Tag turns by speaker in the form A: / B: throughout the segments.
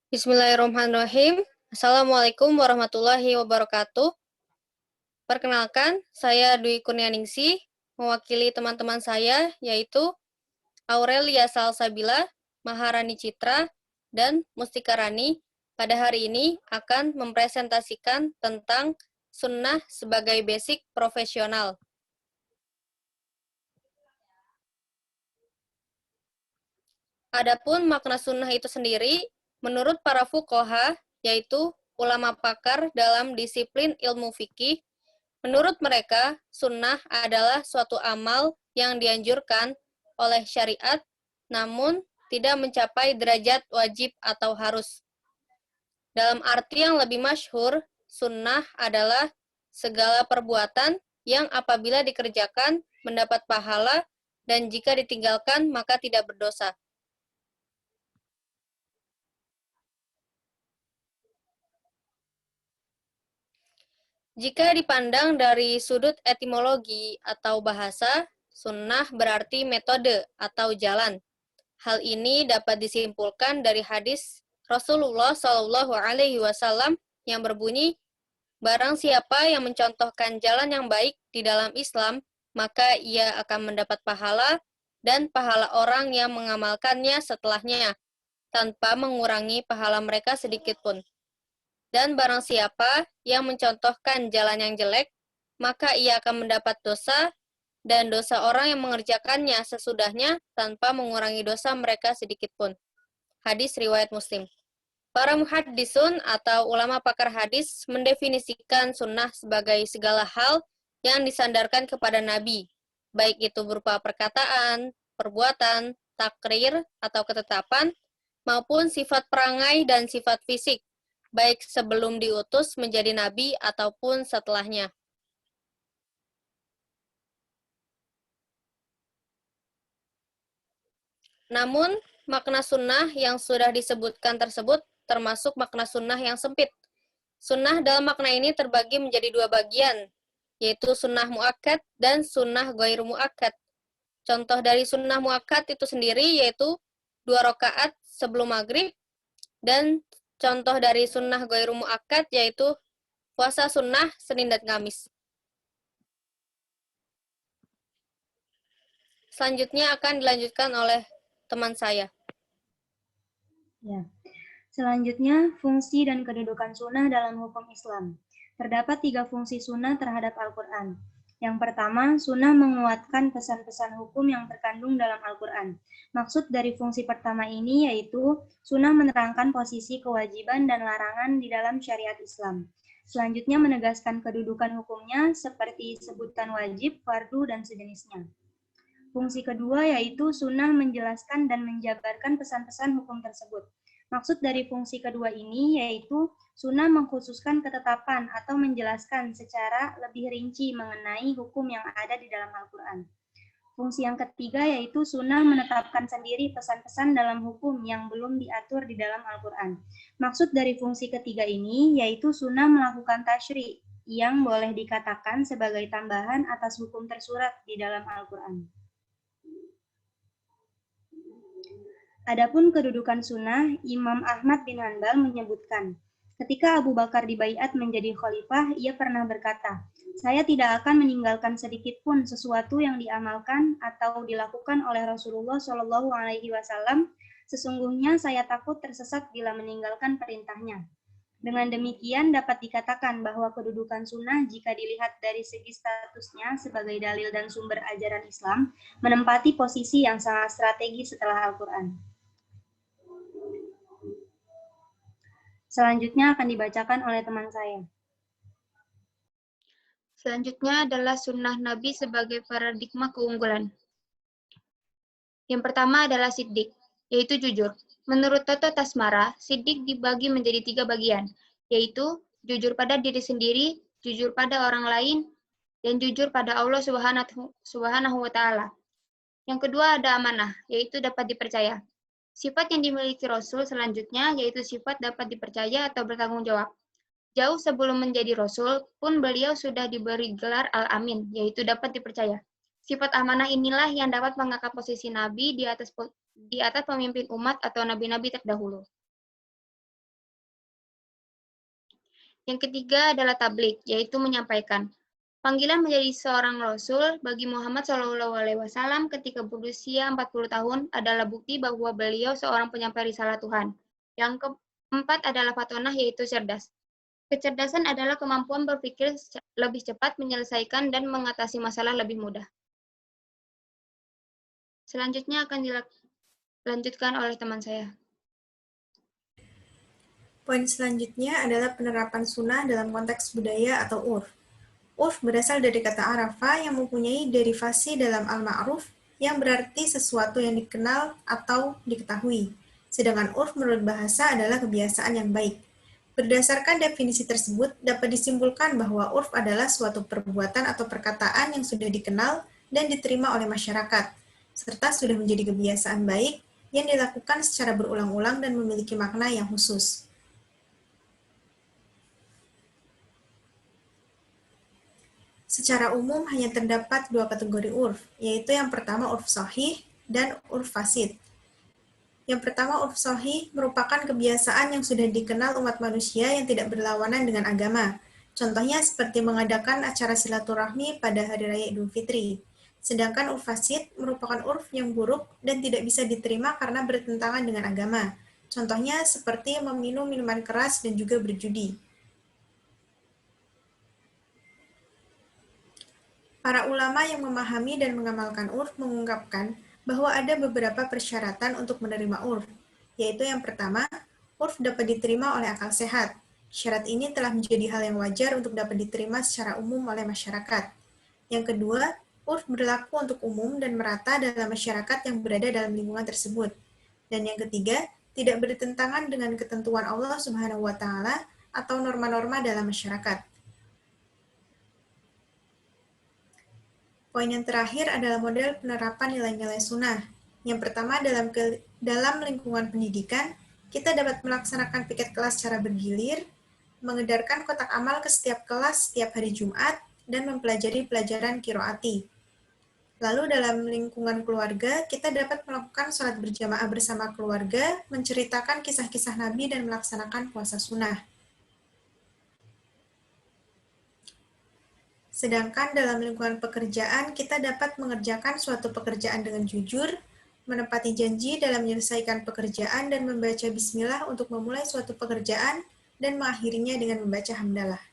A: Bismillahirrahmanirrahim. Assalamualaikum warahmatullahi wabarakatuh. Perkenalkan, saya Dwi Kurnianingsih, mewakili teman-teman saya, yaitu Aurelia Salsabila, Maharani Citra, dan Mustika Rani. Pada hari ini akan mempresentasikan tentang sunnah sebagai basic profesional. Adapun makna sunnah itu sendiri, menurut para fuqaha, yaitu ulama pakar dalam disiplin ilmu fikih, menurut mereka, sunnah adalah suatu amal yang dianjurkan oleh syariat, namun tidak mencapai derajat wajib atau harus. Dalam arti yang lebih masyhur, sunnah adalah segala perbuatan yang apabila dikerjakan mendapat pahala dan jika ditinggalkan maka tidak berdosa. Jika dipandang dari sudut etimologi atau bahasa, sunnah berarti metode atau jalan. Hal ini dapat disimpulkan dari hadis Rasulullah Shallallahu Alaihi Wasallam yang berbunyi, barang siapa yang mencontohkan jalan yang baik di dalam Islam, maka ia akan mendapat pahala dan pahala orang yang mengamalkannya setelahnya, tanpa mengurangi pahala mereka sedikit pun. Dan barang siapa yang mencontohkan jalan yang jelek, maka ia akan mendapat dosa, dan dosa orang yang mengerjakannya sesudahnya tanpa mengurangi dosa mereka sedikit pun. Hadis riwayat Muslim. Para muhaddisun atau ulama pakar hadis mendefinisikan sunnah sebagai segala hal yang disandarkan kepada Nabi, baik itu berupa perkataan, perbuatan, takrir, atau ketetapan, maupun sifat perangai dan sifat fisik, baik sebelum diutus menjadi nabi ataupun setelahnya. Namun, makna sunnah yang sudah disebutkan tersebut termasuk makna sunnah yang sempit. Sunnah dalam makna ini terbagi menjadi dua bagian, yaitu sunnah muakkad dan sunnah ghairu muakkad. Contoh dari sunnah muakkad itu sendiri yaitu 2 rakaat sebelum maghrib, dan contoh dari sunnah ghairu muakkad yaitu puasa sunnah Senin dan Kamis. Selanjutnya akan dilanjutkan oleh teman saya.
B: Ya. Selanjutnya, fungsi dan kedudukan sunnah dalam hukum Islam. Terdapat 3 fungsi sunnah terhadap Al-Quran. Yang pertama, sunnah menguatkan pesan-pesan hukum yang terkandung dalam Al-Quran. Maksud dari fungsi pertama ini yaitu sunnah menerangkan posisi kewajiban dan larangan di dalam syariat Islam. Selanjutnya menegaskan kedudukan hukumnya seperti sebutan wajib, fardu, dan sejenisnya. Fungsi kedua yaitu sunnah menjelaskan dan menjabarkan pesan-pesan hukum tersebut. Maksud dari fungsi kedua ini yaitu sunnah mengkhususkan ketetapan atau menjelaskan secara lebih rinci mengenai hukum yang ada di dalam Al-Quran. Fungsi yang ketiga yaitu sunnah menetapkan sendiri pesan-pesan dalam hukum yang belum diatur di dalam Al-Quran. Maksud dari fungsi ketiga ini yaitu sunnah melakukan tasyri' yang boleh dikatakan sebagai tambahan atas hukum tersurat di dalam Al-Quran. Adapun kedudukan sunnah, Imam Ahmad bin Hanbal menyebutkan, ketika Abu Bakar dibaiat menjadi khalifah, ia pernah berkata, saya tidak akan meninggalkan sedikit pun sesuatu yang diamalkan atau dilakukan oleh Rasulullah Shallallahu Alaihi Wasallam. Sesungguhnya saya takut tersesat bila meninggalkan perintahnya. Dengan demikian dapat dikatakan bahwa kedudukan sunnah jika dilihat dari segi statusnya sebagai dalil dan sumber ajaran Islam, menempati posisi yang sangat strategis setelah Al-Quran. Selanjutnya akan dibacakan oleh teman saya.
C: Selanjutnya adalah sunnah Nabi sebagai paradigma keunggulan. Yang pertama adalah siddiq, yaitu jujur. Menurut Toto Tasmara, siddiq dibagi menjadi 3 bagian, yaitu jujur pada diri sendiri, jujur pada orang lain, dan jujur pada Allah Subhanahu wa Ta'ala. Yang kedua ada amanah, yaitu dapat dipercaya. Sifat yang dimiliki Rasul selanjutnya yaitu sifat dapat dipercaya atau bertanggung jawab. Jauh sebelum menjadi Rasul pun beliau sudah diberi gelar Al-Amin, yaitu dapat dipercaya. Sifat amanah inilah yang dapat mengangkat posisi Nabi di atas pemimpin umat atau nabi-nabi terdahulu. Yang ketiga adalah tablik, yaitu menyampaikan. Panggilan menjadi seorang Rasul bagi Muhammad SAW ketika berusia 40 tahun adalah bukti bahwa beliau seorang penyampai risalah Tuhan. Yang keempat adalah fatonah, yaitu cerdas. Kecerdasan adalah kemampuan berpikir lebih cepat, menyelesaikan, dan mengatasi masalah lebih mudah. Selanjutnya akan dilanjutkan oleh teman saya.
D: Poin selanjutnya adalah penerapan sunnah dalam konteks budaya atau urf. Urf berasal dari kata arafa yang mempunyai derivasi dalam al-ma'ruf yang berarti sesuatu yang dikenal atau diketahui. Sedangkan urf menurut bahasa adalah kebiasaan yang baik. Berdasarkan definisi tersebut, dapat disimpulkan bahwa urf adalah suatu perbuatan atau perkataan yang sudah dikenal dan diterima oleh masyarakat, serta sudah menjadi kebiasaan baik yang dilakukan secara berulang-ulang dan memiliki makna yang khusus. Secara umum hanya terdapat dua kategori urf, yaitu yang pertama urf shahih dan urf fasid. Yang pertama urf shahih merupakan kebiasaan yang sudah dikenal umat manusia yang tidak berlawanan dengan agama. Contohnya seperti mengadakan acara silaturahmi pada Hari Raya Idul Fitri. Sedangkan urf fasid merupakan urf yang buruk dan tidak bisa diterima karena bertentangan dengan agama. Contohnya seperti meminum minuman keras dan juga berjudi. Para ulama yang memahami dan mengamalkan urf mengungkapkan bahwa ada beberapa persyaratan untuk menerima urf, yaitu yang pertama, urf dapat diterima oleh akal sehat. Syarat ini telah menjadi hal yang wajar untuk dapat diterima secara umum oleh masyarakat. Yang kedua, urf berlaku untuk umum dan merata dalam masyarakat yang berada dalam lingkungan tersebut. Dan yang ketiga, tidak bertentangan dengan ketentuan Allah Subhanahu wa Ta'ala atau norma-norma dalam masyarakat. Poin yang terakhir adalah model penerapan nilai-nilai sunnah. Yang pertama, dalam lingkungan pendidikan, kita dapat melaksanakan piket kelas secara bergilir, mengedarkan kotak amal ke setiap kelas setiap hari Jumat, dan mempelajari pelajaran qiraati. Lalu dalam lingkungan keluarga, kita dapat melakukan sholat berjamaah bersama keluarga, menceritakan kisah-kisah Nabi, dan melaksanakan puasa sunnah. Sedangkan dalam lingkungan pekerjaan, kita dapat mengerjakan suatu pekerjaan dengan jujur, menepati janji dalam menyelesaikan pekerjaan, dan membaca bismillah untuk memulai suatu pekerjaan, dan mengakhirinya dengan membaca hamdalah.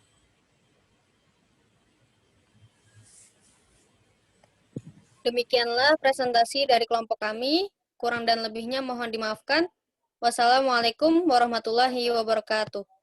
A: Demikianlah presentasi dari kelompok kami. Kurang dan lebihnya mohon dimaafkan. Wassalamualaikum warahmatullahi wabarakatuh.